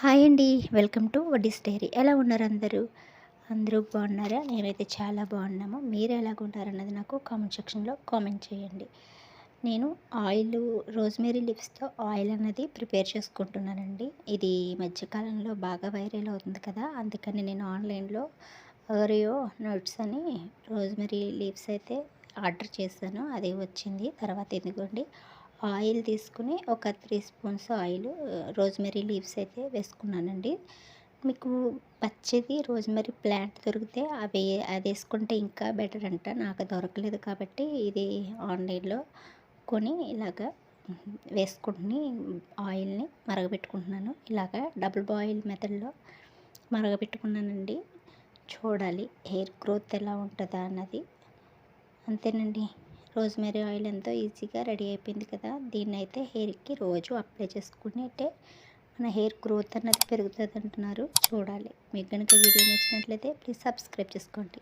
Hi అండి. Welcome to Vaddi's diary. ఎలా ఉన్నారు అందరూ? అందరూ బాగున్నారా? మేమైతే చాలా బాగున్నాము. మీరు ఎలాగున్నారన్నది నాకు కామెంట్ సెక్షన్‌లో కామెంట్ చేయండి. నేను రోజ్‌మెరీ లీవ్స్‌తో ఆయిల్ అన్నది ప్రిపేర్ చేసుకుంటున్నానండి. ఇది ఈ మధ్య కాలంలో బాగా వైరల్ అవుతుంది కదా! అందుకని నేను ఆన్‌లైన్‌లో ఓరియో నట్స్ అని రోజ్‌మెరీ లీవ్స్ అయితే ఆర్డర్ చేశాను. అది వచ్చింది. తర్వాత ఇదిగోండి ఆయిల్ తీసుకుని ఒక 3 స్పూన్స్ రోజ్‌మెరీ లీవ్స్ అయితే వేసుకున్నానండి. మీకు పచ్చిది రోజ్‌మెరీ ప్లాంట్ దొరికితే అదేసుకుంటే ఇంకా బెటర్ అంట. నాకు దొరకలేదు కాబట్టి ఇది ఆన్‌లైన్‌లో కొని ఇలాగా వేసుకొని ఆయిల్‌ని మరగబెట్టుకుంటున్నాను. ఇలాగా డబుల్ బాయిల్ మెథడ్‌లో మరగబెట్టుకున్నానండి. చూడాలి హెయిర్ గ్రోత్ ఎలా ఉంటదా అన్నది. అంతేనండి. రోజ్‌మెరీ ఆయిల్ ఎంతో ఈజీగా రెడీ అయిపోయింది కదా! దీన్నైతే హెయిర్‌కి రోజు అప్లై చేసుకుంటే మన హెయిర్ గ్రోత్ అన్నది పెరుగుతదంటున్నారు. చూడాలి. మీకు గనుక వీడియో నచ్చినట్లయితే ప్లీజ్ సబ్స్క్రైబ్ చేసుకోండి.